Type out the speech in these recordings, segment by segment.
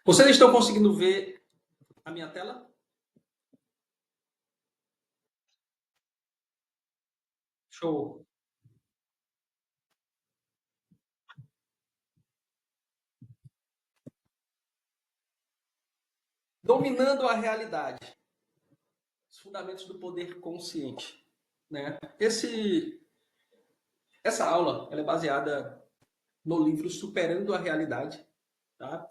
Vocês estão conseguindo ver a minha tela? Show. Dominando a realidade. Os fundamentos do poder consciente. Né? Essa aula ela é baseada no livro Superando a Realidade. Tá?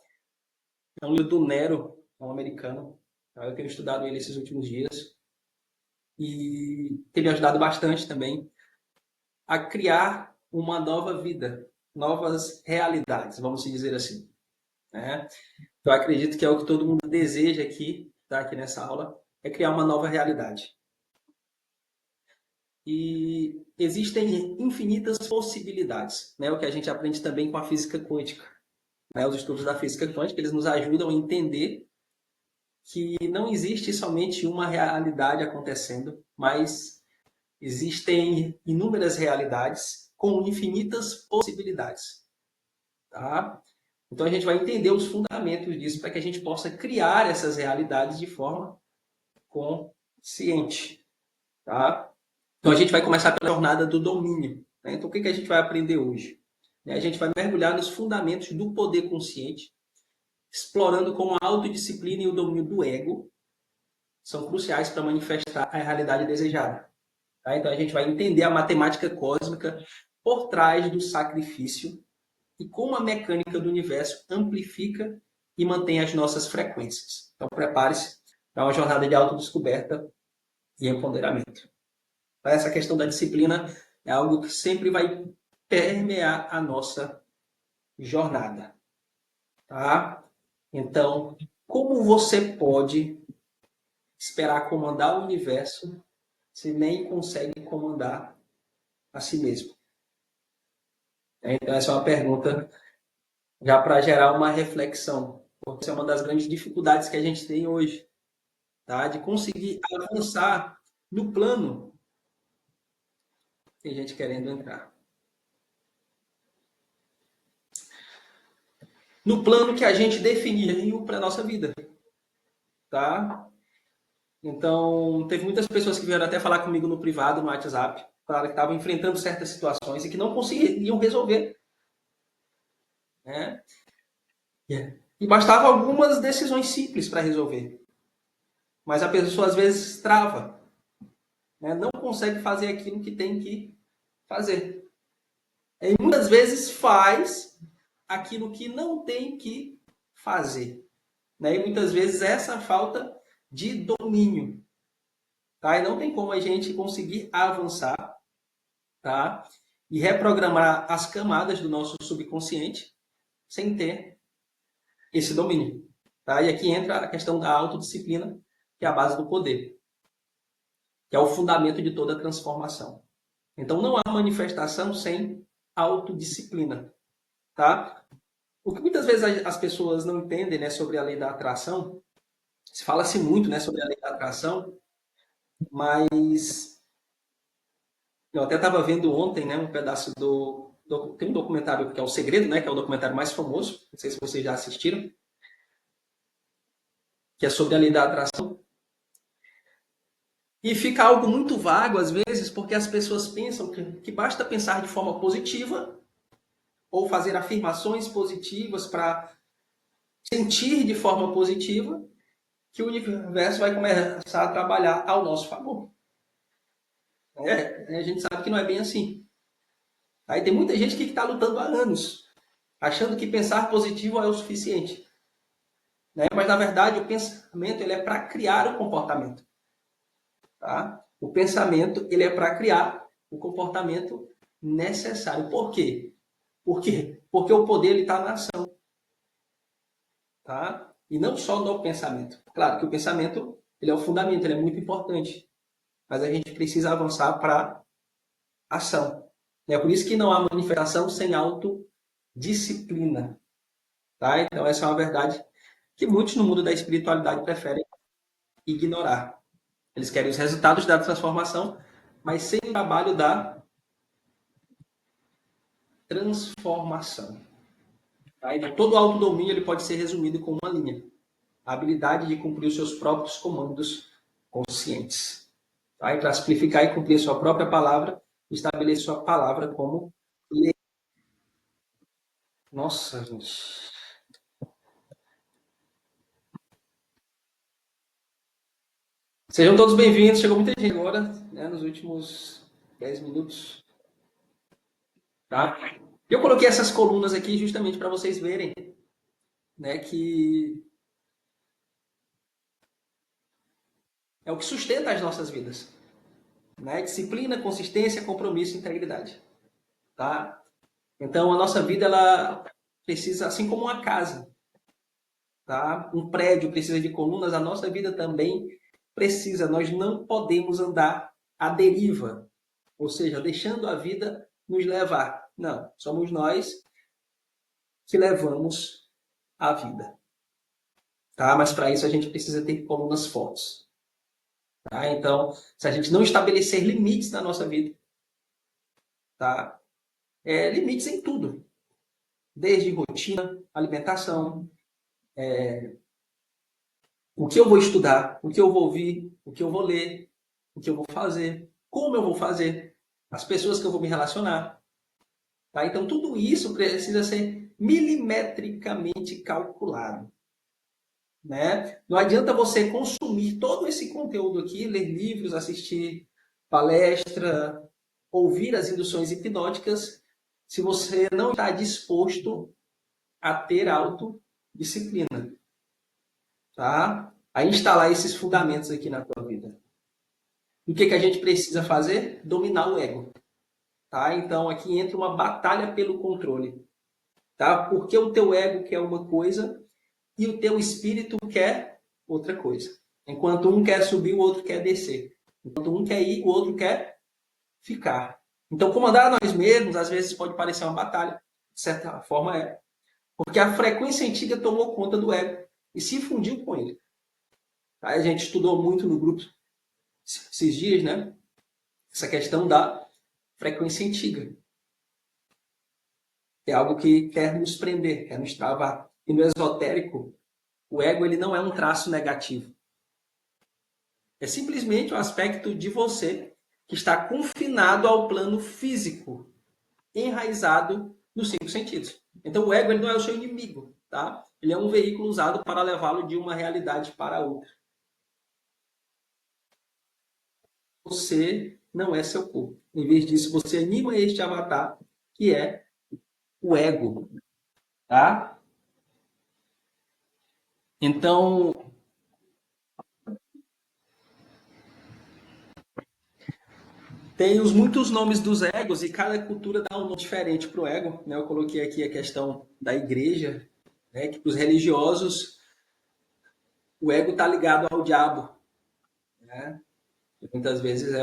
É um livro do Nero, um americano. Tá? Eu tenho estudado ele esses últimos dias. E tem me ajudado bastante também a criar uma nova vida, novas realidades, vamos dizer assim. Né? Eu acredito que é o que todo mundo deseja aqui, tá? Aqui nessa aula, é criar uma nova realidade. E existem infinitas possibilidades, né? O que a gente aprende também com a física quântica. Né? Os estudos da física quântica, eles nos ajudam a entender que não existe somente uma realidade acontecendo, mas existem inúmeras realidades com infinitas possibilidades. Tá? Então a gente vai entender os fundamentos disso para que a gente possa criar essas realidades de forma consciente. Tá? Então a gente vai começar pela jornada do domínio. Né? Então o que a gente vai aprender hoje? A gente vai mergulhar nos fundamentos do poder consciente, explorando como a autodisciplina e o domínio do ego são cruciais para manifestar a realidade desejada. Tá? Então a gente vai entender a matemática cósmica por trás do sacrifício e como a mecânica do universo amplifica e mantém as nossas frequências. Então prepare-se para uma jornada de autodescoberta e empoderamento. Essa questão da disciplina é algo que sempre vai permear a nossa jornada. Tá? Então, como você pode esperar comandar o universo se nem consegue comandar a si mesmo? Então, essa é uma pergunta já para gerar uma reflexão. Porque essa é uma das grandes dificuldades que a gente tem hoje, tá? De conseguir avançar no plano. Tem gente querendo entrar. No plano que a gente definiu para a nossa vida, tá? Então, teve muitas pessoas que vieram até falar comigo no privado, no WhatsApp, falaram que estavam enfrentando certas situações e que não conseguiam resolver. Né? E bastava algumas decisões simples para resolver. Mas a pessoa às vezes trava, né? Não consegue fazer aquilo que tem que fazer. E muitas vezes faz aquilo que não tem que fazer. Né? E muitas vezes essa falta de domínio. Tá? E não tem como a gente conseguir avançar, tá? E reprogramar as camadas do nosso subconsciente sem ter esse domínio. Tá? E aqui entra a questão da autodisciplina, que é a base do poder, que é o fundamento de toda transformação. Então não há manifestação sem autodisciplina. Tá? O que muitas vezes as pessoas não entendem, né, sobre a lei da atração, se fala-se muito, né, sobre a lei da atração, mas eu até estava vendo ontem, né, um pedaço tem um documentário que é O Segredo, né, que é o documentário mais famoso, não sei se vocês já assistiram, que é sobre a lei da atração. E fica algo muito vago às vezes, porque as pessoas pensam que basta pensar de forma positiva ou fazer afirmações positivas para sentir de forma positiva que o universo vai começar a trabalhar ao nosso favor. A gente sabe que não é bem assim. Aí tem muita gente que está lutando há anos, achando que pensar positivo é o suficiente. Né? Mas, na verdade, o pensamento ele é para criar o comportamento. Tá? O pensamento ele é para criar o comportamento necessário. Por quê? Porque o poder está na ação. Tá? E não só no pensamento. Claro que o pensamento ele é o fundamento, ele é muito importante. Mas a gente precisa avançar para ação. É por isso que não há manifestação sem autodisciplina. Tá? Então, essa é uma verdade que muitos no mundo da espiritualidade preferem ignorar. Eles querem os resultados da transformação, mas sem o trabalho da transformação. Tá? Então, todo autodomínio ele pode ser resumido com uma linha: a habilidade de cumprir os seus próprios comandos conscientes. Tá? E para simplificar e cumprir a sua própria palavra, estabelecer sua palavra como lei. Nossa, gente. Sejam todos bem-vindos. Chegou muita gente agora, né, nos últimos 10 minutos. Tá? Eu coloquei essas colunas aqui justamente para vocês verem, né, que é o que sustenta as nossas vidas. Né? Disciplina, consistência, compromisso e integridade. Tá? Então, a nossa vida ela precisa, assim como uma casa, tá? Um prédio precisa de colunas, a nossa vida também precisa. Nós não podemos andar à deriva, ou seja, deixando a vida nos levar. Não, somos nós que levamos a vida. Tá? Mas para isso a gente precisa ter colunas fortes. Tá? Então, se a gente não estabelecer limites na nossa vida, tá? Limites em tudo, desde rotina, alimentação, o que eu vou estudar, o que eu vou ouvir, o que eu vou ler, o que eu vou fazer, como eu vou fazer, as pessoas que eu vou me relacionar. Tá? Então, tudo isso precisa ser milimetricamente calculado. Né? Não adianta você consumir todo esse conteúdo aqui, ler livros, assistir palestra, ouvir as induções hipnóticas, se você não está disposto a ter autodisciplina, tá? A instalar esses fundamentos aqui na tua vida. E o que a gente precisa fazer? Dominar o ego. Tá? Então aqui entra uma batalha pelo controle. Tá? Porque o teu ego quer uma coisa e o teu espírito quer outra coisa. Enquanto um quer subir, o outro quer descer. Enquanto um quer ir, o outro quer ficar. Então comandar nós mesmos, às vezes pode parecer uma batalha. De certa forma é. Porque a frequência antiga tomou conta do ego e se fundiu com ele. Aí a gente estudou muito no grupo esses dias, né? Essa questão da frequência antiga. É algo que quer nos prender, quer nos travar. E no esotérico, o ego ele não é um traço negativo. É simplesmente um aspecto de você que está confinado ao plano físico, enraizado nos 5 sentidos. Então o ego ele não é o seu inimigo, tá? Ele é um veículo usado para levá-lo de uma realidade para outra. Você não é seu corpo. Em vez disso, você anima este avatar, que é o ego, tá? Então, tem os muitos nomes dos egos e cada cultura dá um nome diferente para o ego. Né? Eu coloquei aqui a questão da igreja, né? Que para os religiosos o ego está ligado ao diabo. Né? Muitas vezes a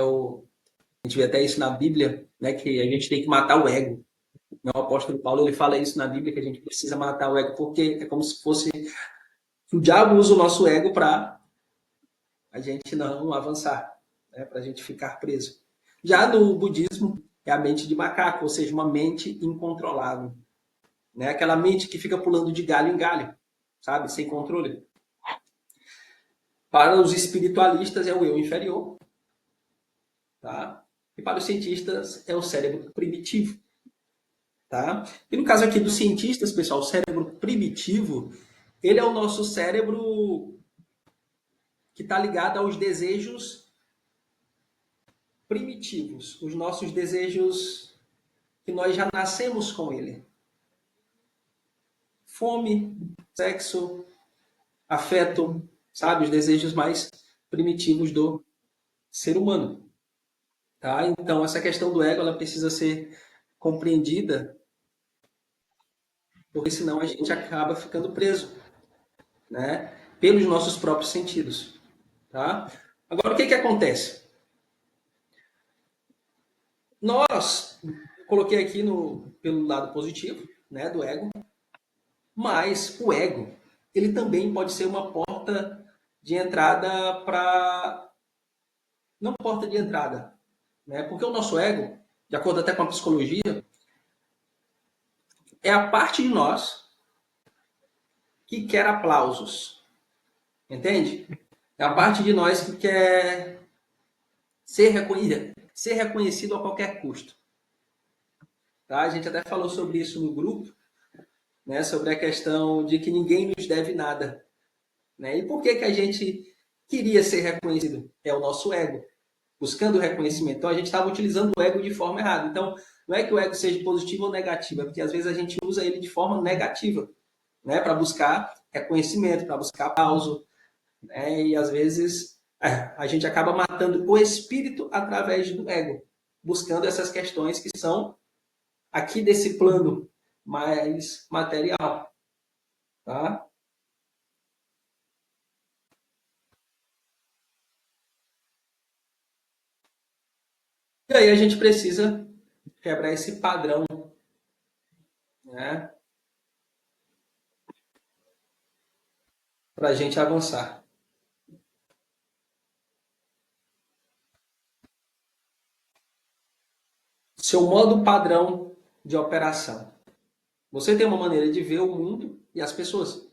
gente vê até isso na Bíblia, né? Que a gente tem que matar o ego. O apóstolo Paulo ele fala isso na Bíblia, que a gente precisa matar o ego, porque é como se fosse o diabo usa o nosso ego para a gente não avançar, né? Para a gente ficar preso. Já no budismo, é a mente de macaco, ou seja, uma mente incontrolável. Né? Aquela mente que fica pulando de galho em galho, sabe? Sem controle. Para os espiritualistas é o eu inferior. Tá? E para os cientistas é o cérebro primitivo. Tá? E no caso aqui dos cientistas, pessoal, o cérebro primitivo, ele é o nosso cérebro que está ligado aos desejos primitivos, os nossos desejos que nós já nascemos com ele. Fome, sexo, afeto, sabe? Os desejos mais primitivos do ser humano. Tá? Então, essa questão do ego ela precisa ser compreendida, porque senão a gente acaba ficando preso, né? Pelos nossos próprios sentidos. Tá? Agora, o que acontece? Nós, coloquei aqui pelo lado positivo, né, do ego, mas o ego, ele também pode ser uma porta de entrada para... Não porta de entrada, né? Porque o nosso ego, de acordo até com a psicologia, é a parte de nós que quer aplausos. Entende? É a parte de nós que quer ser reconhecido a qualquer custo. Tá? A gente até falou sobre isso no grupo, né? Sobre a questão de que ninguém nos deve nada. Né? E por que, que a gente queria ser reconhecido? É o nosso ego, buscando reconhecimento. Então a gente estava utilizando o ego de forma errada. Então não é que o ego seja positivo ou negativo, é porque às vezes a gente usa ele de forma negativa, né? Para buscar reconhecimento, para buscar aplauso, né? E às vezes a gente acaba matando o espírito através do ego, buscando essas questões que são aqui desse plano mais material, tá? E aí a gente precisa quebrar esse padrão, né? Para a gente avançar. Seu modo padrão de operação. Você tem uma maneira de ver o mundo e as pessoas.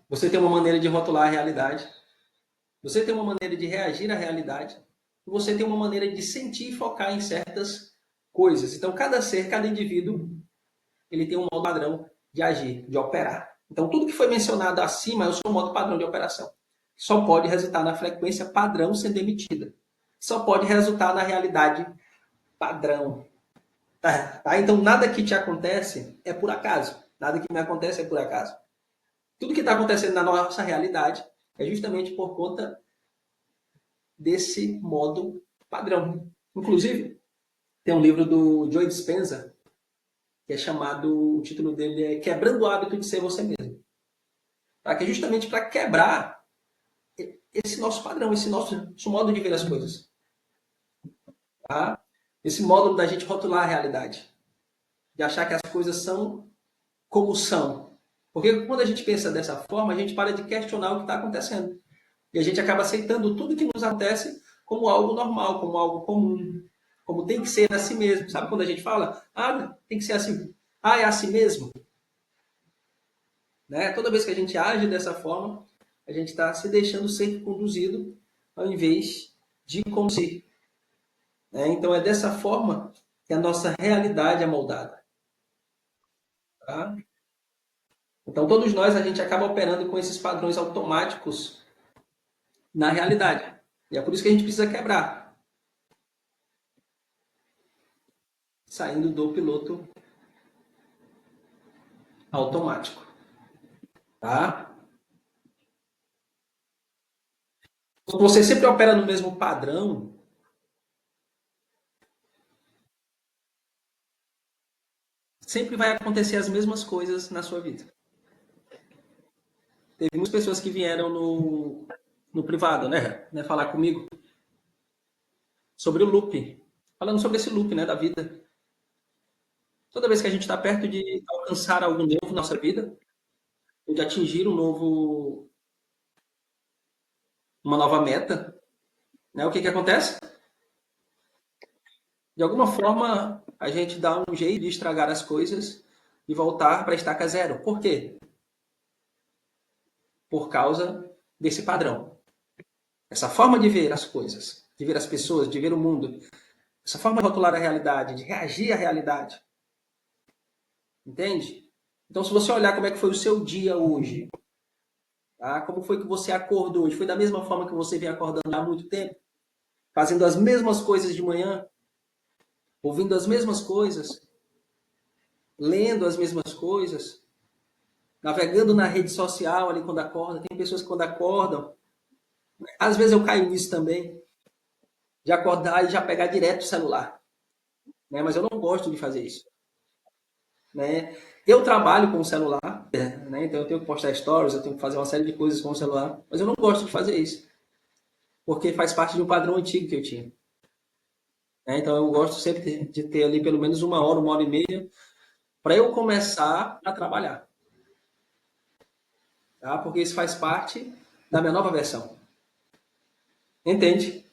Você tem uma maneira de rotular a realidade. Você tem uma maneira de reagir à realidade. E você tem uma maneira de sentir e focar em certas coisas. Então, cada ser, cada indivíduo, ele tem um modo padrão de agir, de operar. Então, tudo que foi mencionado acima é o seu modo padrão de operação. Só pode resultar na frequência padrão sendo emitida. Só pode resultar na realidade padrão. Tá? Então, nada que te acontece é por acaso. Nada que me acontece é por acaso. Tudo que está acontecendo na nossa realidade é justamente por conta desse modo padrão. Inclusive, tem um livro do Joe Dispenza que é chamado, o título dele é Quebrando o Hábito de Ser Você Mesmo. Tá? Que é justamente para quebrar esse nosso padrão, esse nosso modo de ver as coisas. Tá? Esse modo da gente rotular a realidade. De achar que as coisas são como são. Porque quando a gente pensa dessa forma, a gente para de questionar o que está acontecendo. E a gente acaba aceitando tudo que nos acontece como algo normal, como algo comum, como tem que ser assim mesmo. Sabe quando a gente fala, tem que ser assim, é assim mesmo? Né? Toda vez que a gente age dessa forma, a gente está se deixando ser conduzido ao invés de conduzir. Né? Então é dessa forma que a nossa realidade é moldada. Tá? Então todos nós a gente acaba operando com esses padrões automáticos na realidade. E é por isso que a gente precisa quebrar, saindo do piloto automático. Tá? Se você sempre opera no mesmo padrão, sempre vai acontecer as mesmas coisas na sua vida. Teve muitas pessoas que vieram no privado, né, falar comigo sobre o loop. Falando sobre esse loop, né, da vida. Toda vez que a gente está perto de alcançar algo novo na nossa vida, ou de atingir uma nova meta, né, o que que acontece? De alguma forma, a gente dá um jeito de estragar as coisas e voltar para a estaca zero. Por quê? Por causa desse padrão. Essa forma de ver as coisas, de ver as pessoas, de ver o mundo, essa forma de rotular a realidade, de reagir à realidade. Entende? Então, se você olhar como é que foi o seu dia hoje, tá? Como foi que você acordou hoje? Foi da mesma forma que você vem acordando há muito tempo? Fazendo as mesmas coisas de manhã? Ouvindo as mesmas coisas? Lendo as mesmas coisas? Navegando na rede social ali quando acorda? Tem pessoas que quando acordam, às vezes eu caio nisso também, de acordar e já pegar direto o celular. Né? Mas eu não gosto de fazer isso. Né? Eu trabalho com o celular, né? Então eu tenho que postar stories, eu tenho que fazer uma série de coisas com o celular, mas eu não gosto de fazer isso, porque faz parte de um padrão antigo que eu tinha. Né? Então eu gosto sempre de ter ali pelo menos uma hora e meia, para eu começar a trabalhar, tá? Porque isso faz parte da minha nova versão. Entende?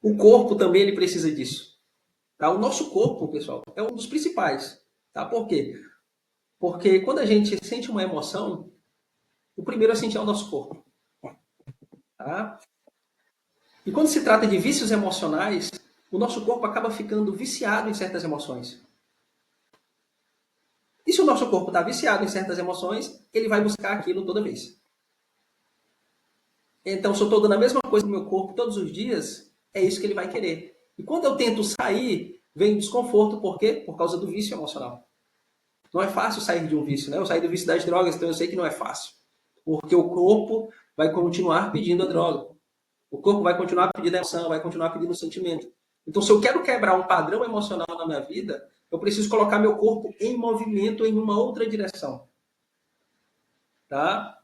O corpo também ele precisa disso. Tá? O nosso corpo, pessoal, é um dos principais. Tá? Por quê? Porque quando a gente sente uma emoção, o primeiro a sentir é o nosso corpo. Tá? E quando se trata de vícios emocionais, o nosso corpo acaba ficando viciado em certas emoções. E se o nosso corpo está viciado em certas emoções, ele vai buscar aquilo toda vez. Então, se eu estou dando a mesma coisa no meu corpo todos os dias, é isso que ele vai querer. E quando eu tento sair, vem desconforto. Por quê? Por causa do vício emocional. Não é fácil sair de um vício, né? Eu saí do vício das drogas, então eu sei que não é fácil. Porque o corpo vai continuar pedindo a droga. O corpo vai continuar pedindo a emoção, vai continuar pedindo o sentimento. Então, se eu quero quebrar um padrão emocional na minha vida, eu preciso colocar meu corpo em movimento em uma outra direção. Tá?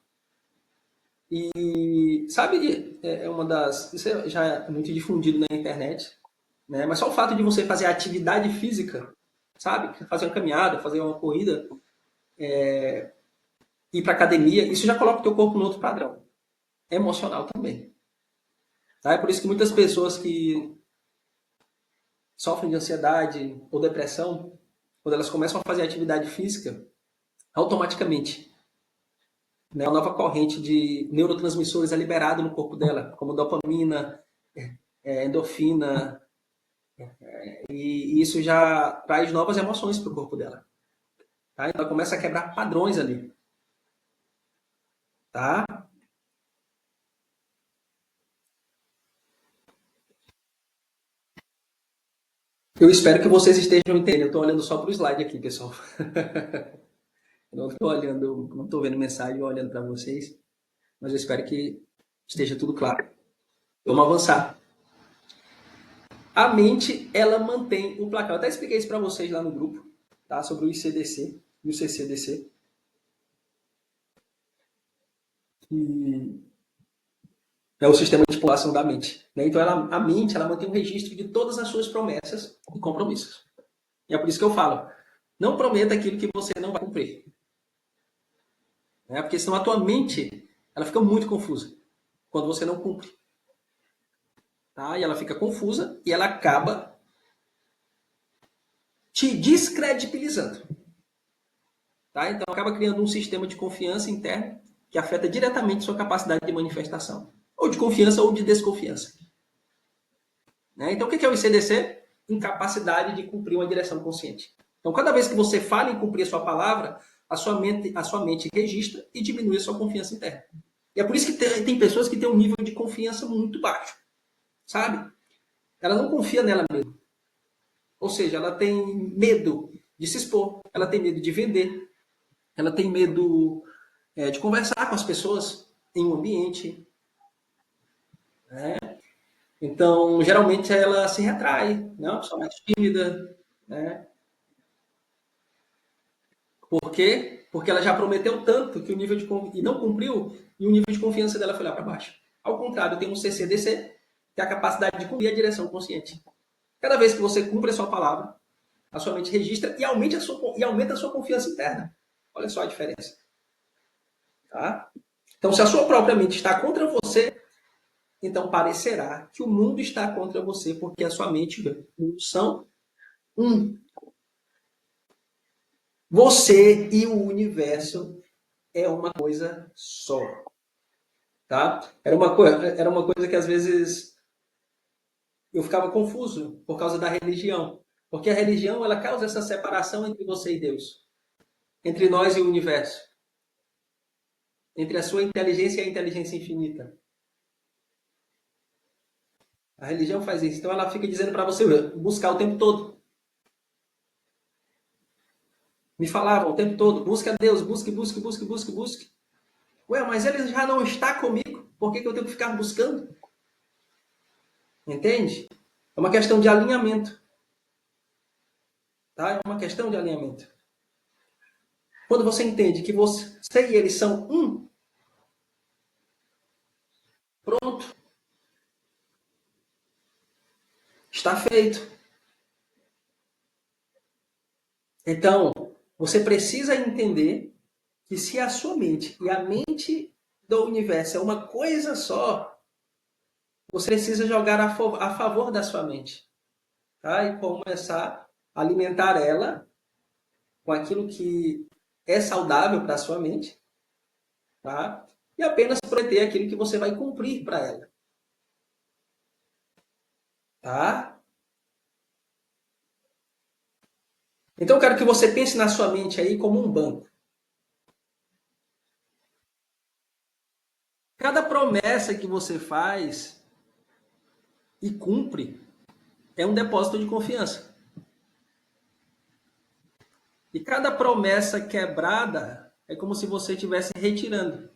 E sabe, é uma das. Isso já é muito difundido na internet, né? Mas só o fato de você fazer atividade física, sabe? Fazer uma caminhada, fazer uma corrida, ir para academia, isso já coloca o teu corpo no outro padrão. Emocional também. Tá? É por isso que muitas pessoas que sofrem de ansiedade ou depressão, quando elas começam a fazer atividade física, automaticamente, né, a nova corrente de neurotransmissores é liberada no corpo dela, como dopamina, endorfina, e isso já traz novas emoções para o corpo dela. Tá? Então ela começa a quebrar padrões ali. Tá? Eu espero que vocês estejam entendendo. Eu estou olhando só para o slide aqui, pessoal. Eu não estou olhando, não estou vendo mensagem olhando para vocês, mas eu espero que esteja tudo claro. Vamos avançar. A mente, ela mantém o placar. Eu até expliquei isso para vocês lá no grupo, tá? Sobre o ICDC e o CCDC. Que é o sistema de população da mente. Né? Então, a mente ela mantém um registro de todas as suas promessas e compromissos. E é por isso que eu falo, não prometa aquilo que você não vai cumprir. Né? Porque senão a tua mente ela fica muito confusa quando você não cumpre. Tá? E ela fica confusa e ela acaba te descredibilizando. Tá? Então, acaba criando um sistema de confiança interna que afeta diretamente sua capacidade de manifestação. Ou de confiança ou de desconfiança. Né? Então, o que é o ICDC? Incapacidade de cumprir uma direção consciente. Então, cada vez que você fala em cumprir a sua palavra, a sua mente registra e diminui a sua confiança interna. E é por isso que tem pessoas que têm um nível de confiança muito baixo. Sabe? Ela não confia nela mesma. Ou seja, ela tem medo de se expor, ela tem medo de vender, ela tem medo de conversar com as pessoas em um ambiente. Né? Então, geralmente ela se retrai, né? Uma pessoa mais tímida. Né? Por quê? Porque ela já prometeu tanto que o nível de e não cumpriu e o nível de confiança dela foi lá para baixo. Ao contrário, tem um CCDC, que é a capacidade de cumprir a direção consciente. Cada vez que você cumpre a sua palavra, a sua mente registra e aumenta a sua confiança interna. Olha só a diferença. Tá? Então, se a sua própria mente está contra você, então parecerá que o mundo está contra você, porque a sua mente e o mundo são um. Você e o universo é uma coisa só. Tá? Era uma coisa que às vezes eu ficava confuso por causa da religião. Porque a religião ela causa essa separação entre você e Deus, entre nós e o universo, entre a sua inteligência e a inteligência infinita. A religião faz isso. Então ela fica dizendo para você buscar o tempo todo. Me falavam o tempo todo, busca Deus, busque, busque, busque, busque, busque. Ué, mas ele já não está comigo, por que eu tenho que ficar buscando? Entende? É uma questão de alinhamento. Tá? É uma questão de alinhamento. Quando você entende que você e eles são um, pronto, está feito. Então, você precisa entender que se a sua mente e a mente do universo é uma coisa só, você precisa jogar a favor da sua mente. tá? E começar a alimentar ela com aquilo que é saudável para a sua mente, tá? E apenas prometer aquilo que você vai cumprir para ela, tá? Então eu quero que você pense na sua mente aí como um banco. Cada promessa que você faz e cumpre é um depósito de confiança. E cada promessa quebrada é como se você estivesse retirando.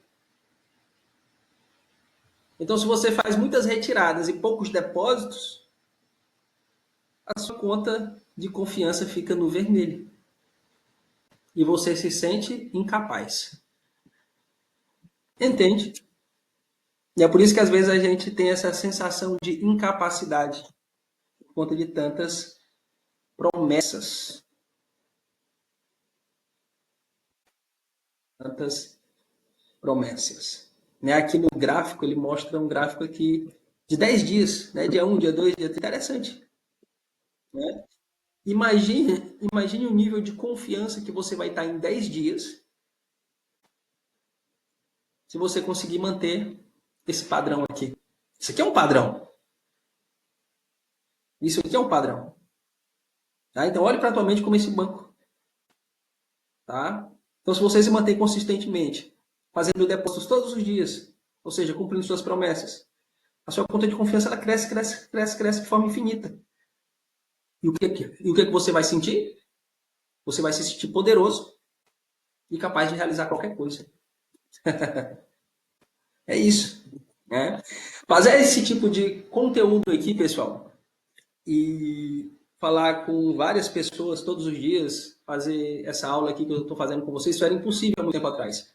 Então, se você faz muitas retiradas e poucos depósitos, a sua conta de confiança fica no vermelho. E você se sente incapaz. Entende? E é por isso que às vezes a gente tem essa sensação de incapacidade por conta de tantas promessas, tantas promessas. Né? Aqui no gráfico, ele mostra um gráfico aqui de 10 dias, né? Dia 1, dia 2, dia 3. Interessante. Né? Imagine o nível de confiança que você vai estar em 10 dias se você conseguir manter esse padrão aqui. Isso aqui é um padrão. Isso aqui é um padrão. Tá? Então, olhe para a tua mente como esse banco. Tá? Então, se você se mantém consistentemente, fazendo depósitos todos os dias, ou seja, cumprindo suas promessas, a sua conta de confiança ela cresce, cresce, cresce, cresce de forma infinita. E o que você vai sentir? Você vai se sentir poderoso e capaz de realizar qualquer coisa. É isso. Né? Fazer esse tipo de conteúdo aqui, pessoal, e falar com várias pessoas todos os dias, fazer essa aula aqui que eu estou fazendo com vocês, isso era impossível há muito tempo atrás.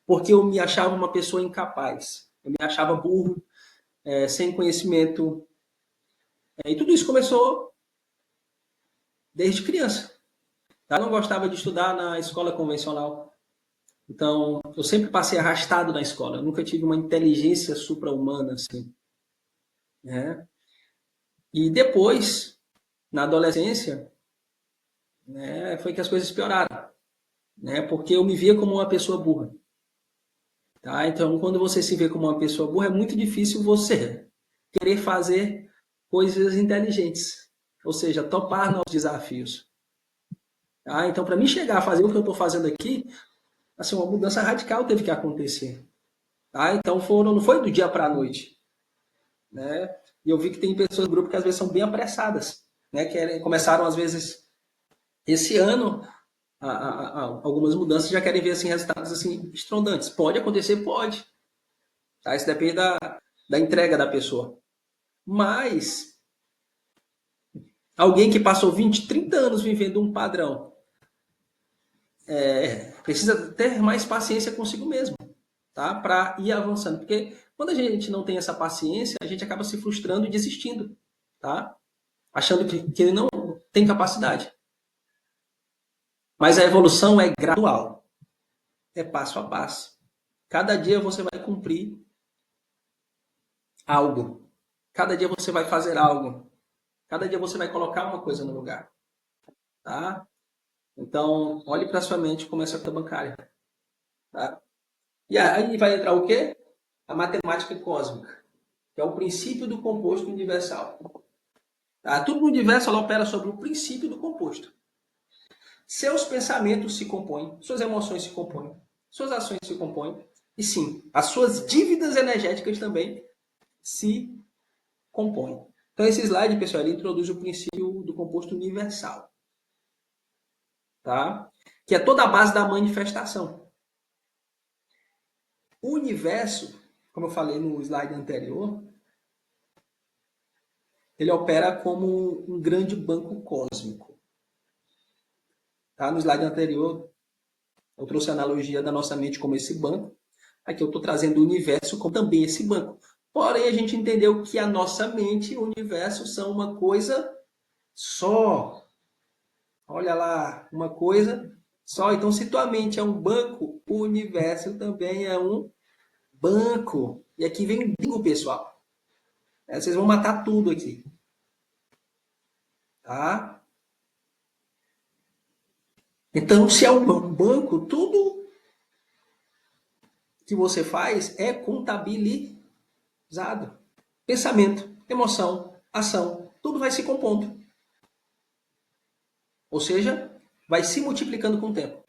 Porque eu me achava uma pessoa incapaz, eu me achava burro, sem conhecimento. E tudo isso começou desde criança. Tá? Eu não gostava de estudar na escola convencional. Então, eu sempre passei arrastado na escola. Eu nunca tive uma inteligência supra-humana, assim. Né? E depois, na adolescência, né, foi que as coisas pioraram. Né? Porque eu me via como uma pessoa burra. Tá? Então, quando você se vê como uma pessoa burra, é muito difícil você querer fazer coisas inteligentes. Ou seja, topar novos desafios. Tá? Então, para mim chegar a fazer o que eu estou fazendo aqui, assim, uma mudança radical teve que acontecer. Tá? Então, não foi do dia para a noite. Né? E eu vi que tem pessoas do grupo que às vezes são bem apressadas. Né? Começaram, às vezes, esse ano, algumas mudanças já querem ver assim, resultados assim, estrondantes. Pode acontecer? Pode. Tá? Isso depende da entrega da pessoa. Mas alguém que passou 20, 30 anos vivendo um padrão precisa ter mais paciência consigo mesmo, tá? Para ir avançando. Porque quando a gente não tem essa paciência, a gente acaba se frustrando e desistindo, tá? Achando que ele não tem capacidade. Mas a evolução é gradual, é passo a passo. Cada dia você vai cumprir algo. Cada dia você vai fazer algo. Cada dia você vai colocar uma coisa no lugar, tá? Então, olhe para sua mente como essa conta bancária, tá? E aí vai entrar o quê? A matemática cósmica, que é o princípio do composto universal. Tá? Tudo no universo ela opera sobre o princípio do composto. Seus pensamentos se compõem, suas emoções se compõem, suas ações se compõem, e sim, as suas dívidas energéticas também se compõem. Então, esse slide, pessoal, ele introduz o princípio do composto universal, tá? Que é toda a base da manifestação. O universo, como eu falei no slide anterior, ele opera como um grande banco cósmico. Tá? No slide anterior, eu trouxe a analogia da nossa mente como esse banco. Aqui eu estou trazendo o universo como também esse banco. Porém, a gente entendeu que a nossa mente e o universo são uma coisa só. Olha lá, uma coisa só. Então, se tua mente é um banco, o universo também é um banco. E aqui vem o bingo, pessoal. Vocês vão matar tudo aqui. Tá? Então, se é um banco, tudo que você faz é contabilizado. Pensamento, emoção, ação, tudo vai se compondo. Ou seja, vai se multiplicando com o tempo.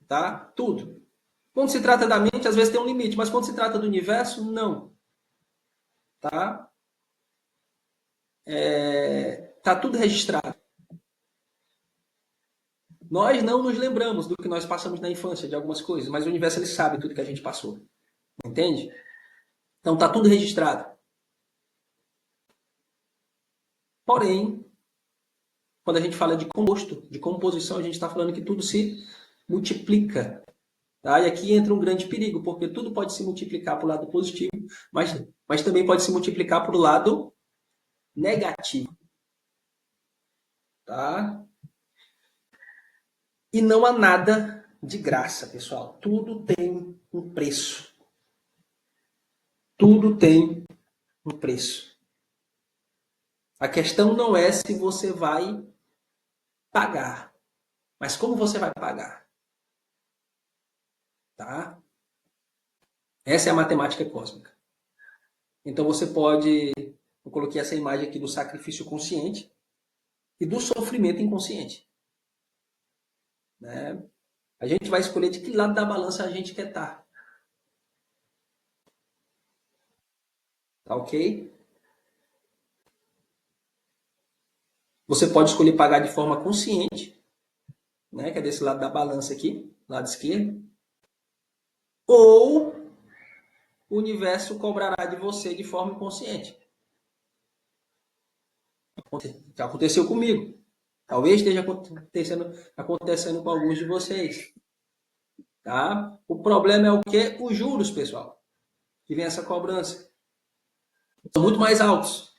Tá? Tudo. Quando se trata da mente, às vezes tem um limite, mas quando se trata do universo, não. Tá? Tá tudo registrado. Nós não nos lembramos do que nós passamos na infância, de algumas coisas, mas o universo ele sabe tudo que a gente passou. Entende? Então tá tudo registrado. Porém, quando a gente fala de composto, de composição, a gente está falando que tudo se multiplica. Tá? E aqui entra um grande perigo, porque tudo pode se multiplicar para o lado positivo, mas também pode se multiplicar para o lado negativo. Tá? E não há nada de graça, pessoal. Tudo tem um preço. Tudo tem um preço. A questão não é se você vai pagar, mas como você vai pagar. Tá? Essa é a matemática cósmica. Então você pode, eu coloquei essa imagem aqui do sacrifício consciente e do sofrimento inconsciente. Né? A gente vai escolher de que lado da balança a gente quer estar. Tá ok? Você pode escolher pagar de forma consciente, né, que é desse lado da balança aqui, lado esquerdo, ou o universo cobrará de você de forma inconsciente. Já aconteceu comigo. Talvez esteja acontecendo com alguns de vocês. Tá? O problema é o quê? Os juros, pessoal, que vem essa cobrança. São muito mais altos.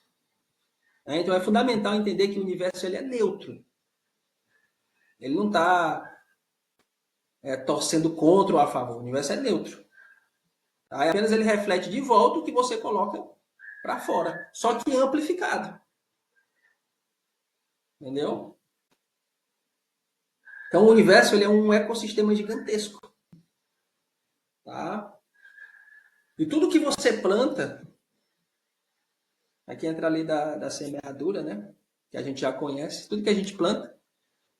Né? Então é fundamental entender que o universo ele é neutro. Ele não está torcendo contra ou a favor. O universo é neutro. Tá? Apenas ele reflete de volta o que você coloca para fora. Só que amplificado. Entendeu? Então o universo ele é um ecossistema gigantesco. Tá? E tudo que você planta, aqui entra a lei da semeadura, né? Que a gente já conhece, tudo que a gente planta,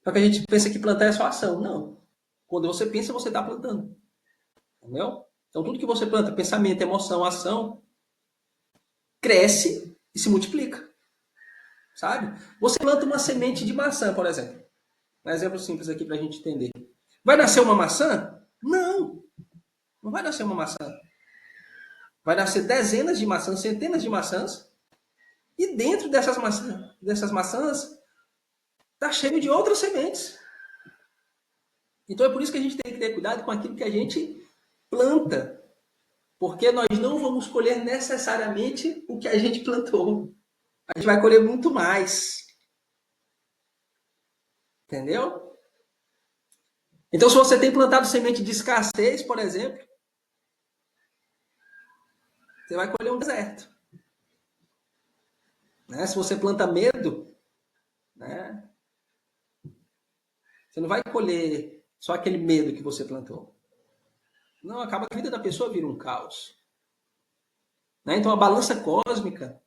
só que a gente pensa que plantar é só ação. Não. Quando você pensa, você está plantando. Entendeu? Então tudo que você planta, pensamento, emoção, ação, cresce e se multiplica. Sabe? Você planta uma semente de maçã, por exemplo. Um exemplo simples aqui para a gente entender. Vai nascer uma maçã? Não. Não vai nascer uma maçã. Vai nascer dezenas de maçãs, centenas de maçãs. E dentro dessas maçãs está cheio de outras sementes. Então é por isso que a gente tem que ter cuidado com aquilo que a gente planta. Porque nós não vamos colher necessariamente o que a gente plantou. A gente vai colher muito mais. Entendeu? Então, se você tem plantado semente de escassez, por exemplo, você vai colher um deserto. Né? Se você planta medo, né? Você não vai colher só aquele medo que você plantou. Não, acaba que a vida da pessoa vira um caos. Né? Então, a balança cósmica,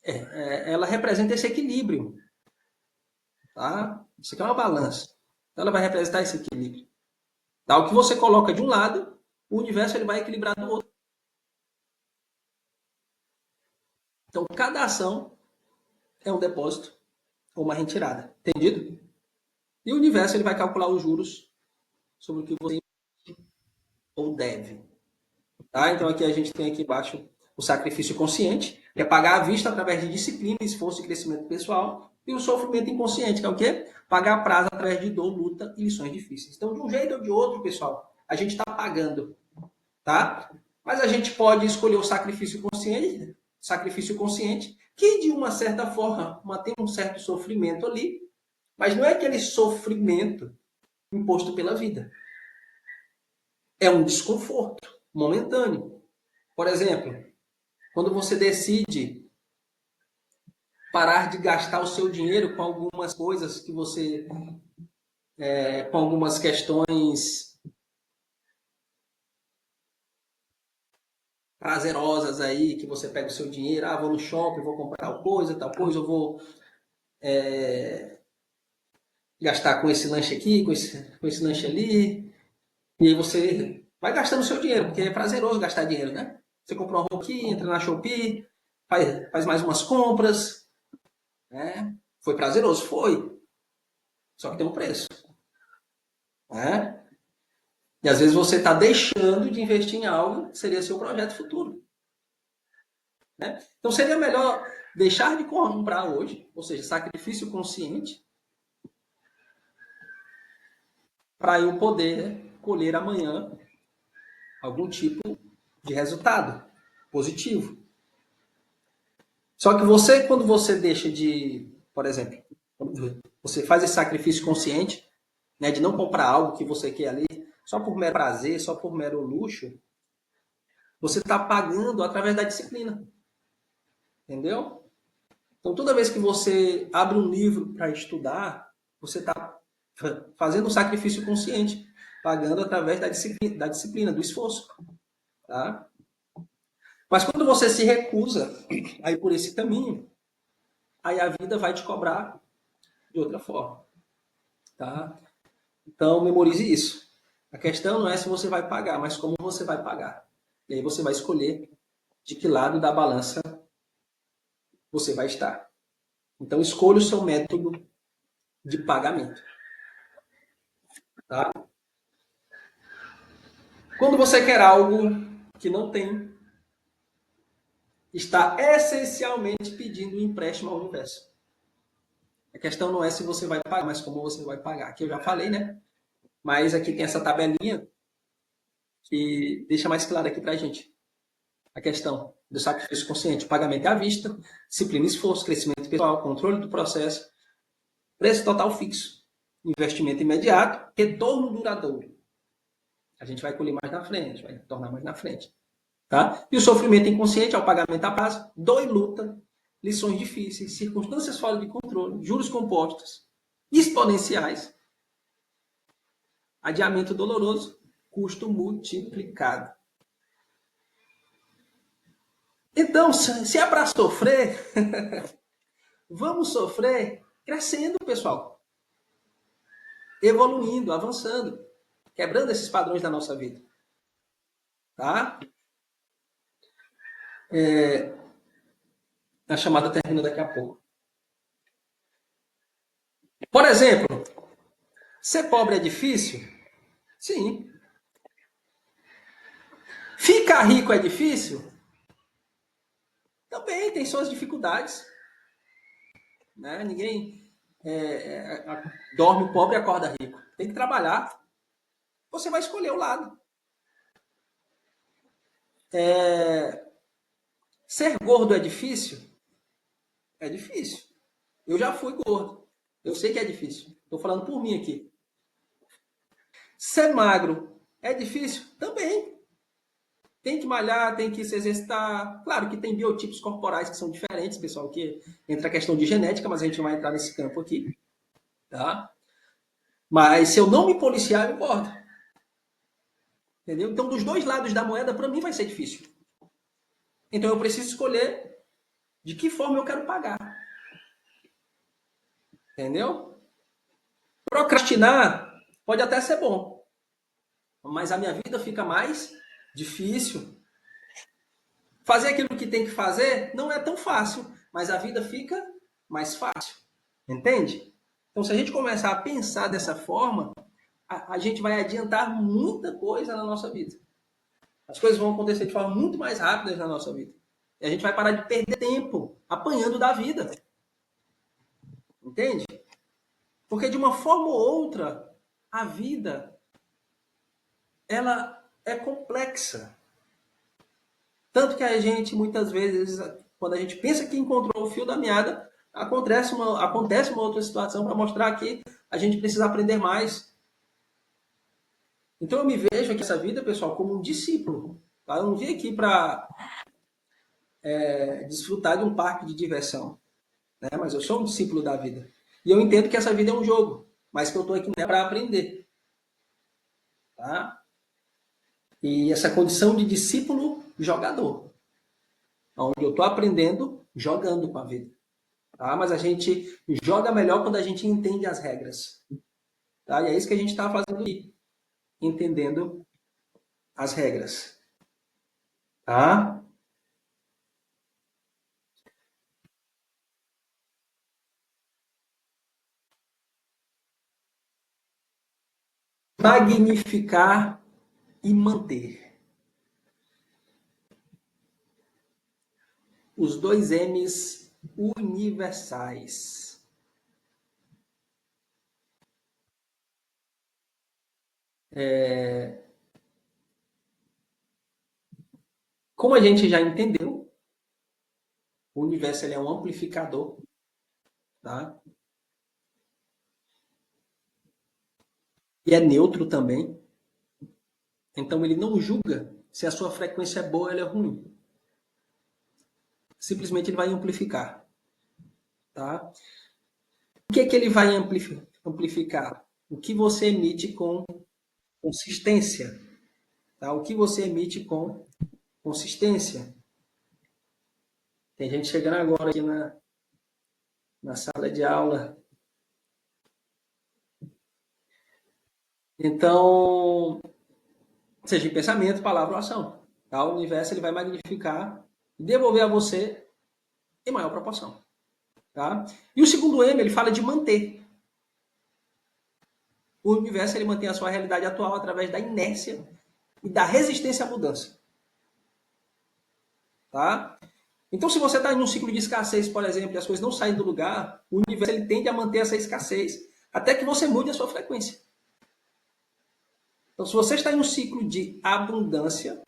ela representa esse equilíbrio. Tá? Isso aqui é uma balança. Então, ela vai representar esse equilíbrio. Tá? O que você coloca de um lado, o universo ele vai equilibrar do outro. Então, cada ação é um depósito ou uma retirada. Entendido? E o universo ele vai calcular os juros sobre o que você ou deve. Tá? Então, aqui a gente tem aqui embaixo o sacrifício consciente, que é pagar à vista através de disciplina, esforço e crescimento pessoal. E o sofrimento inconsciente, que é o quê? Pagar a prazo através de dor, luta e lições difíceis. Então, de um jeito ou de outro, pessoal, a gente está pagando. Tá? Mas a gente pode escolher o sacrifício consciente, que de uma certa forma tem um certo sofrimento ali, mas não é aquele sofrimento imposto pela vida. É um desconforto momentâneo. Por exemplo, quando você decide parar de gastar o seu dinheiro com algumas coisas que você, com algumas questões prazerosas aí, que você pega o seu dinheiro, vou no shopping, vou comprar tal coisa, eu vou gastar com esse lanche aqui, com esse lanche ali, e aí você vai gastando o seu dinheiro, porque é prazeroso gastar dinheiro, né? Você comprou uma roupa aqui, entra na Shopee, faz mais umas compras, né? Foi prazeroso? Foi. Só que tem um preço, né? E às vezes você está deixando de investir em algo que seria seu projeto futuro, né? Então seria melhor deixar de comprar hoje, ou seja, sacrifício consciente, para eu poder colher amanhã algum tipo de resultado positivo. Só que você, quando você deixa de, por exemplo, você faz esse sacrifício consciente, né, de não comprar algo que você quer ali, só por mero prazer, só por mero luxo, você está pagando através da disciplina. Entendeu? Então, toda vez que você abre um livro para estudar, você está fazendo um sacrifício consciente, pagando através da disciplina, do esforço. Tá? Mas quando você se recusa a ir por esse caminho, aí a vida vai te cobrar de outra forma. Tá? Então, memorize isso. A questão não é se você vai pagar, mas como você vai pagar. E aí você vai escolher de que lado da balança você vai estar. Então, escolha o seu método de pagamento. Tá? Quando você quer algo que não tem, está essencialmente pedindo um empréstimo ao universo. A questão não é se você vai pagar, mas como você vai pagar. Aqui eu já falei, né? Mas aqui tem essa tabelinha que deixa mais claro aqui pra gente a questão do sacrifício consciente. Pagamento à vista, disciplina e esforço, crescimento pessoal, controle do processo, preço total fixo, investimento imediato, retorno duradouro. A gente vai colher mais na frente, vai tornar mais na frente. Tá? E o sofrimento inconsciente é o pagamento a prazo, dor e luta, lições difíceis, circunstâncias fora de controle, juros compostos, exponenciais, adiamento doloroso, custo multiplicado. Então, se é para sofrer, vamos sofrer crescendo, pessoal. Evoluindo, avançando, quebrando esses padrões da nossa vida. Tá? A chamada termina daqui a pouco. Por exemplo, ser pobre é difícil? Sim. Ficar rico é difícil? Também tem suas dificuldades. Né? Ninguém dorme pobre e acorda rico. Tem que trabalhar. Você vai escolher o lado. Ser gordo é difícil? É difícil. Eu já fui gordo. Eu sei que é difícil. Estou falando por mim aqui. Ser magro é difícil? Também. Tem que malhar, tem que se exercitar. Claro que tem biotipos corporais que são diferentes, pessoal, que entra a questão de genética, mas a gente não vai entrar nesse campo aqui. Tá? Mas se eu não me policiar, eu engordo. Entendeu? Então, dos dois lados da moeda, para mim vai ser difícil. Então, eu preciso escolher de que forma eu quero pagar. Entendeu? Procrastinar pode até ser bom, mas a minha vida fica mais difícil. Fazer aquilo que tem que fazer não é tão fácil, mas a vida fica mais fácil. Entende? Então, se a gente começar a pensar dessa forma, a gente vai adiantar muita coisa na nossa vida. As coisas vão acontecer de forma muito mais rápida na nossa vida. E a gente vai parar de perder tempo apanhando da vida. Entende? Porque de uma forma ou outra, a vida ela é complexa. Tanto que a gente, muitas vezes, quando a gente pensa que encontrou o fio da meada, acontece uma outra situação para mostrar que a gente precisa aprender mais. Então eu me vejo aqui nessa vida, pessoal, como um discípulo. Tá? Eu não vim aqui para desfrutar de um parque de diversão. né? Mas eu sou um discípulo da vida. E eu entendo que essa vida é um jogo, mas que eu estou aqui para aprender. Tá? E essa condição de discípulo jogador, onde eu estou aprendendo jogando com a vida. Tá? Mas a gente joga melhor quando a gente entende as regras. Tá? E é isso que a gente está fazendo aqui, entendendo as regras. Tá? Magnificar e manter. Os dois M's universais. Como a gente já entendeu, o universo ele é um amplificador, tá? E é neutro também. Então ele não julga se a sua frequência é boa ou ela é ruim. Simplesmente ele vai amplificar, tá? O que é que ele vai amplificar? O que você emite com consistência, tá? O que você emite com consistência. Tem gente chegando agora aqui na sala de aula. Então, seja em pensamento, palavra ou ação. Tá? O universo ele vai magnificar e devolver a você em maior proporção. Tá? E o segundo M, ele fala de manter. O universo ele mantém a sua realidade atual através da inércia e da resistência à mudança. Tá? Então, se você está em um ciclo de escassez, por exemplo, e as coisas não saem do lugar, o universo ele tende a manter essa escassez até que você mude a sua frequência. Então, se você está em um ciclo de abundância,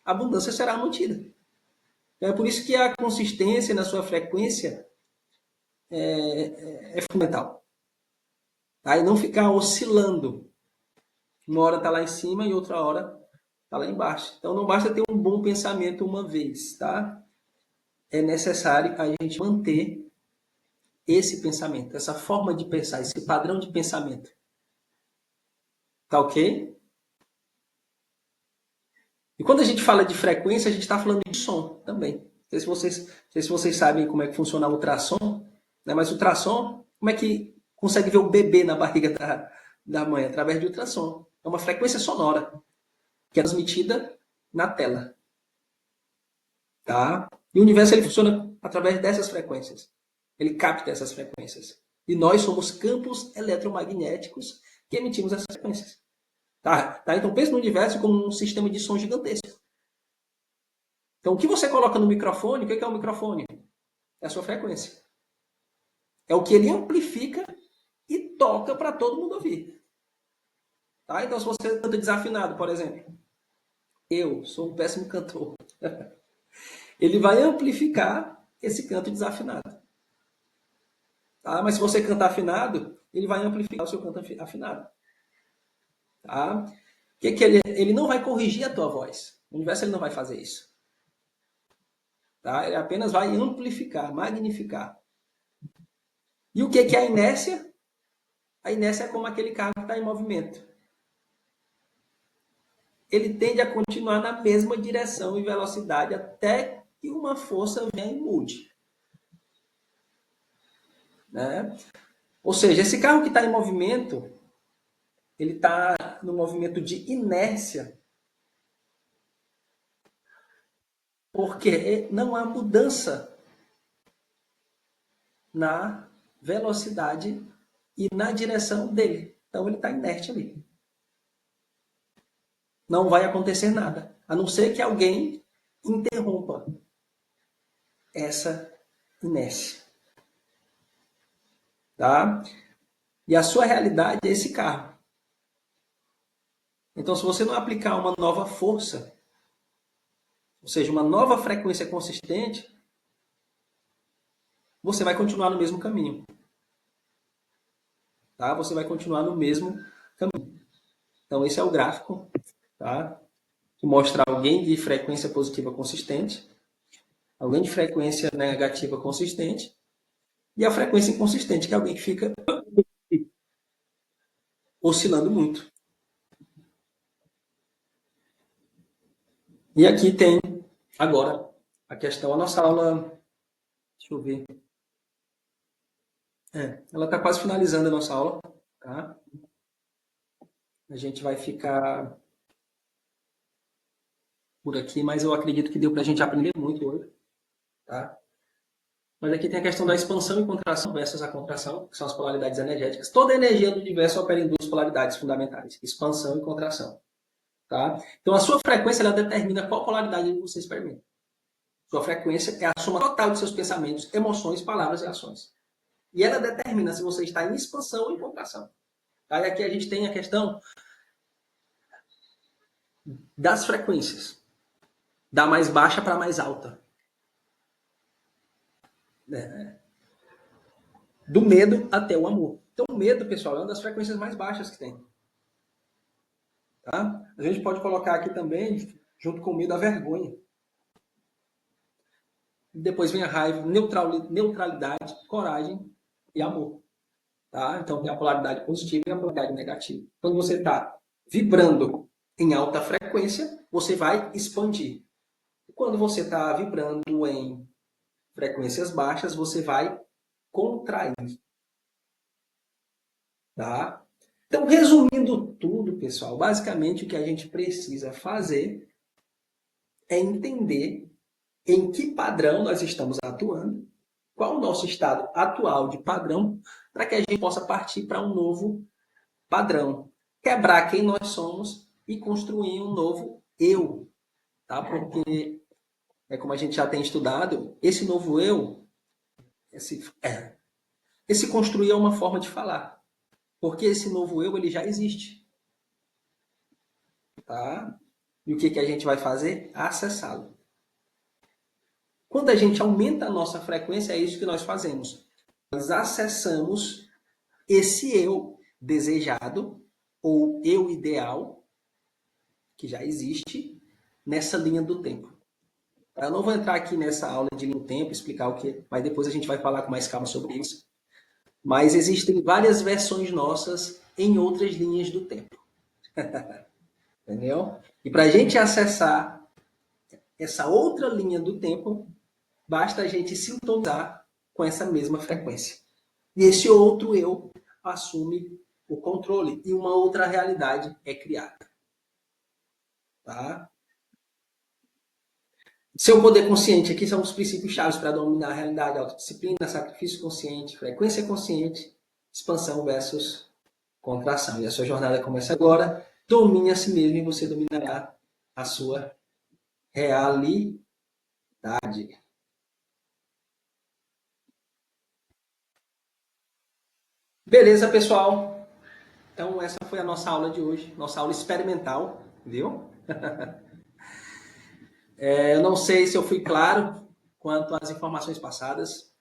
a abundância será mantida. Então, é por isso que a consistência na sua frequência é fundamental. Tá? E não ficar oscilando. Uma hora está lá em cima e outra hora está lá embaixo. Então, não basta ter um bom pensamento uma vez, tá? É necessário a gente manter esse pensamento, essa forma de pensar, esse padrão de pensamento. Tá ok? E quando a gente fala de frequência, a gente está falando de som também. Não sei se vocês sabem como é que funciona o ultrassom, né? Mas o ultrassom, como é que consegue ver o bebê na barriga da mãe? Através de ultrassom. É uma frequência sonora que é transmitida na tela. Tá? E o universo ele funciona através dessas frequências. Ele capta essas frequências. E nós somos campos eletromagnéticos que emitimos essas frequências. Tá? Então pense no universo como um sistema de som gigantesco. Então o que você coloca no microfone, o que é o microfone? É a sua frequência. É o que ele amplifica e toca para todo mundo ouvir. Tá? Então se você canta desafinado, por exemplo, eu sou um péssimo cantor. Ele vai amplificar esse canto desafinado. Tá? Mas se você cantar afinado, ele vai amplificar o seu canto afinado. Tá? Que ele não vai corrigir a tua voz. O universo ele não vai fazer isso. Tá? Ele apenas vai amplificar, magnificar. E o que é a inércia? A inércia é como aquele carro que está em movimento. Ele tende a continuar na mesma direção e velocidade até que uma força venha e mude. Né? Ou seja, esse carro que está em movimento, ele está no movimento de inércia, porque não há mudança na velocidade e na direção dele. Então ele está inerte ali. Não vai acontecer nada, a não ser que alguém interrompa essa inércia. Tá? E a sua realidade é esse carro. Então, se você não aplicar uma nova força, ou seja, uma nova frequência consistente, você vai continuar no mesmo caminho. Tá? Você vai continuar no mesmo caminho. Então, esse é o gráfico, tá? Que mostra alguém de frequência positiva consistente, alguém de frequência negativa consistente E a frequência inconsistente, que é alguém que fica oscilando muito. E aqui tem, agora, a questão, a nossa aula, deixa eu ver, ela está quase finalizando a nossa aula, tá? A gente vai ficar por aqui, mas eu acredito que deu para a gente aprender muito hoje, tá? Mas aqui tem a questão da expansão e contração versus a contração, que são as polaridades energéticas. Toda energia do universo opera em duas polaridades fundamentais, expansão e contração, tá? Então a sua frequência ela determina qual polaridade você experimenta. Sua frequência é a soma total de seus pensamentos, emoções, palavras e ações. E ela determina se você está em expansão ou em contração. Aí aqui a gente tem a questão das frequências, da mais baixa para a mais alta. Do medo até o amor. Então, o medo, pessoal, é uma das frequências mais baixas que tem. Tá? A gente pode colocar aqui também, junto com o medo, a vergonha. Depois vem a raiva, neutralidade, coragem e amor. Tá? Então, tem a polaridade positiva e a polaridade negativa. Quando você está vibrando em alta frequência, você vai expandir. Quando você está vibrando em frequências baixas, você vai contrair. Tá? Então, resumindo tudo, pessoal, basicamente o que a gente precisa fazer é entender em que padrão nós estamos atuando, qual o nosso estado atual de padrão, para que a gente possa partir para um novo padrão, quebrar quem nós somos e construir um novo eu, tá? Porque como a gente já tem estudado, esse novo eu, esse construir é uma forma de falar, porque esse novo eu ele já existe, tá? E o que que a gente vai fazer? Acessá-lo. Quando a gente aumenta a nossa frequência, é isso que nós fazemos. Nós acessamos esse eu desejado ou eu ideal que já existe nessa linha do tempo. Eu não vou entrar aqui nessa aula de linha do tempo, explicar o que, mas depois a gente vai falar com mais calma sobre isso. Mas existem várias versões nossas em outras linhas do tempo. Entendeu? E para a gente acessar essa outra linha do tempo, basta a gente sintonizar com essa mesma frequência. E esse outro eu assume o controle e uma outra realidade é criada. Tá? Seu poder consciente, aqui são os princípios chaves para dominar a realidade: autodisciplina, sacrifício consciente, frequência consciente, expansão versus contração. E a sua jornada começa agora. Domine a si mesmo e você dominará a sua realidade. Beleza, pessoal? Então, essa foi a nossa aula de hoje, nossa aula experimental, viu? Eu não sei se eu fui claro quanto às informações passadas,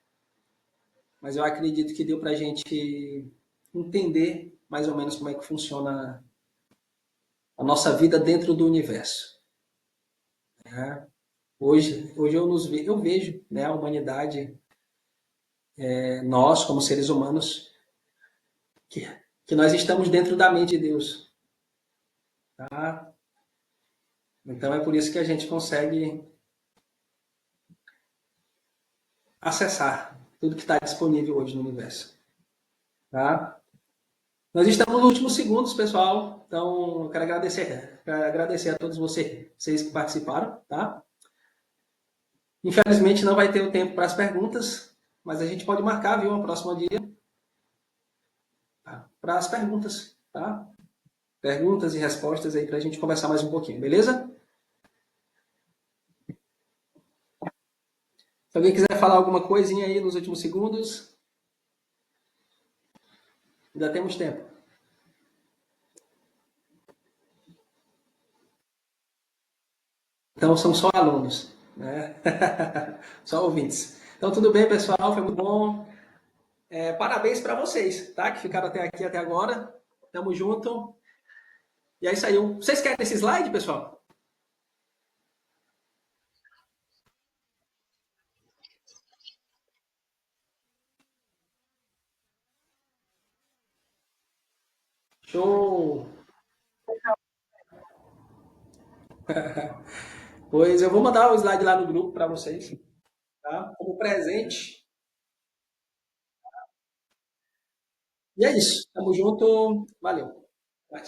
mas eu acredito que deu para a gente entender mais ou menos como é que funciona a nossa vida dentro do universo. Né? Hoje eu vejo, né, a humanidade, nós como seres humanos, que, que nós estamos dentro da mente de Deus. Tá? Então é por isso que a gente consegue acessar tudo que está disponível hoje no universo. Tá? Nós estamos nos últimos segundos, pessoal. Então, eu quero agradecer a todos vocês que participaram, tá? Infelizmente, não vai ter o tempo para as perguntas, mas a gente pode marcar, viu, uma próxima dia, tá? Para as perguntas, tá? Perguntas e respostas aí para a gente conversar mais um pouquinho, beleza? Se alguém quiser falar alguma coisinha aí nos últimos segundos, ainda temos tempo. Então, são só alunos, né? Só ouvintes. Então, tudo bem, pessoal? Foi muito bom. Parabéns para vocês, tá? Que ficaram até aqui, até agora. Tamo junto. E é isso aí. Vocês querem esse slide, pessoal? Show! Pois eu vou mandar o slide lá no grupo para vocês, tá? Como presente. E é isso. Tamo junto. Valeu.